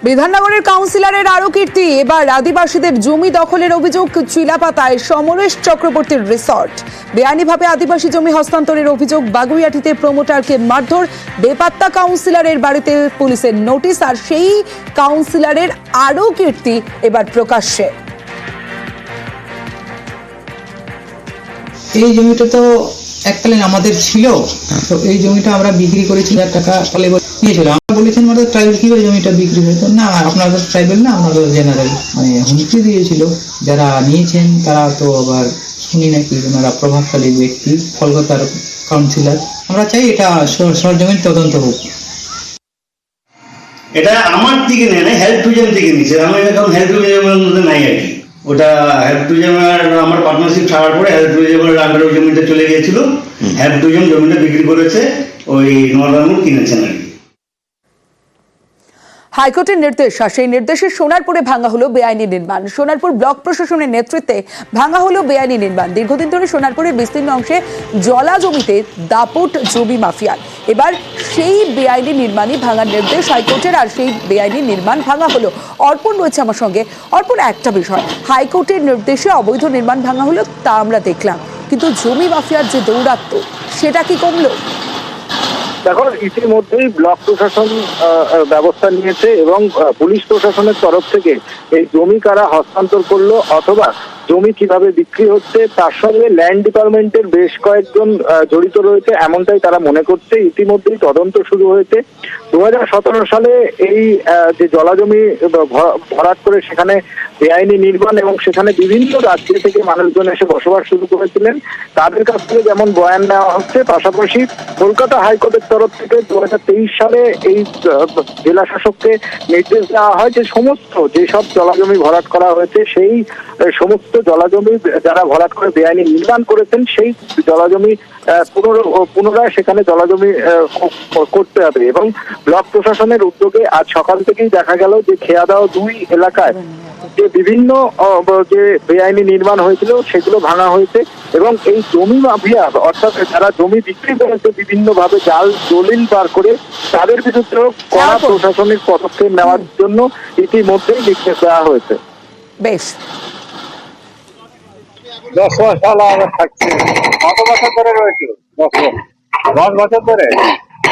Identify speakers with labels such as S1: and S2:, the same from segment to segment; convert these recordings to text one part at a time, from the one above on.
S1: বিধাননগরের কাউন্সিলরের আরো কীর্তি, এবার আদিবাসীদের জমি দখলের অভিযোগ চিলাপাতায় সমরেশ চক্রবর্তীর রিসর্ট। বেআইনিভাবে আদিবাসী জমি হস্তান্তরের অভিযোগ, বাগুইয়াটিতে প্রমোটারকে মারধর, বেপাত্তা কাউন্সিলরের বাড়িতে পুলিশের নোটিশ, আর সেই কাউন্সিলরের আরো কীর্তি এবার প্রকাশ্যে।
S2: এই জমিটা তো এককালীন আমাদের ছিল, তো এই জমিটা আমরা বিক্রি করেছি, 1,000 টাকা ফলে নিয়েছিল। আমরা বলেছেন আমাদের ট্রাইবেল কি করে জমিটা বিক্রি হতো না, আপনাদের ট্রাইবেল না, আপনাদের জেনারেল, মানে হুমকি দিয়েছিল। যারা নিয়েছেন তারা তো আবার শুনি নাকি ওনারা প্রভাবশালী ব্যক্তি, কলকাতার কাউন্সিলর। আমরা চাই এটা সরজমিন তদন্ত হোক।
S3: এটা আমার দিকে নেই, হেল্প ট্যুরিজম থেকে নিচ্ছে। আমি এখন হেল্প ট্যুরিজমের মধ্যে নাই আর কি। ওটা হেল্প ট্যুরিজমের আমার পার্টনারশিপ ছাড়ার পরে হেল্প ট্যুরিজমের আন্ডারে ওই জমিটা চলে গিয়েছিল। হেল্প ট্যুরিজম জমিটা বিক্রি করেছে, ওই নর্দার্ন কিনেছেন আর কি।
S1: হাইকোর্টের নির্দেশ, আর সেই নির্দেশে সোনারপুরে ভাঙা হলো বেআইনি নির্মাণ। সোনারপুর ব্লক প্রশাসনের নেতৃত্বে ভাঙা হলো বেআইনি নির্মাণ। দীর্ঘদিন ধরে সোনারপুরের বিস্তীর্ণ অংশে জলা জমিতে দাপট জমি মাফিয়ার। এবার সেই বেআইনি নির্মাণই ভাঙার নির্দেশ হাইকোর্টের, আর সেই বেআইনি নির্মাণ ভাঙা হলো। অর্পণ রয়েছে আমার সঙ্গে। অর্পণ, একটা বিষয়, হাইকোর্টের নির্দেশে অবৈধ নির্মাণ ভাঙা হলো, তা আমরা দেখলাম, কিন্তু জমি মাফিয়ার যে দৌরাত্ম্য, সেটা কি কমলো?
S4: দেখো, ইতিমধ্যেই ব্লক প্রশাসন ব্যবস্থা নিয়েছে এবং পুলিশ প্রশাসনের তরফ থেকে এই জমি কারা হস্তান্তর করলো অথবা জমি কিভাবে বিক্রি হচ্ছে তার সঙ্গে ল্যান্ড ডিপার্টমেন্টের বেশ কয়েকজন জড়িত রয়েছে, এমনটাই তারা মনে করছে। ইতিমধ্যেই তদন্ত শুরু হয়েছে। 2017 সালে এই যে জলাজমি ভরাট করে সেখানে বেআইনি নির্মাণ এবং সেখানে বিভিন্ন রাজ্য থেকে মানুষজন এসে বসবাস শুরু করেছিলেন, তাদের কাছ থেকে যেমন বয়ান নেওয়া হচ্ছে, পাশাপাশি কলকাতা হাইকোর্টের তরফ থেকে 2023 সালে এই জেলা শাসককে নির্দেশ দেওয়া হয় যে সমস্ত যেসব জলাজমি ভরাট করা হয়েছে সেই সমস্ত জলাজমি যারা ভরাট করে বেআইনি নির্মাণ করেছেন সেই জলাজমি পুনরায় সেখানে জলাজমি করতে হবে। এবং ব্লক প্রশাসনের উদ্যোগে আজ সকাল থেকেই দেখা গেল যে খেয়াদাও 2 এলাকায় যে বিভিন্ন যে বেআইনি নির্মাণ হয়েছিল সেগুলো ভাঙা হয়েছে এবং এই জমি মাফিয়া অর্থাৎ যারা জমি বিক্রি করেছে বিভিন্ন ভাবে জাল দলিল বার করে তাদের বিরুদ্ধে কড়া প্রশাসনিক পদক্ষেপ নেওয়ার জন্য ইতিমধ্যেই নির্দেশ দেওয়া হয়েছে।
S1: বেশ,
S5: 10 সাল আগে থাকছে। কত বছর ধরে রয়েছে? 10 বছর ধরে।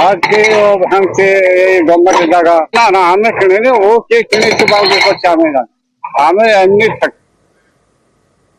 S5: আজকে ও ভাঙছে এই গঙ্গাটের জায়গা। না না, আমি কিনে নি, ও কে কিনেছে বাবু করছে আমি না, আমি এমনি থাকি।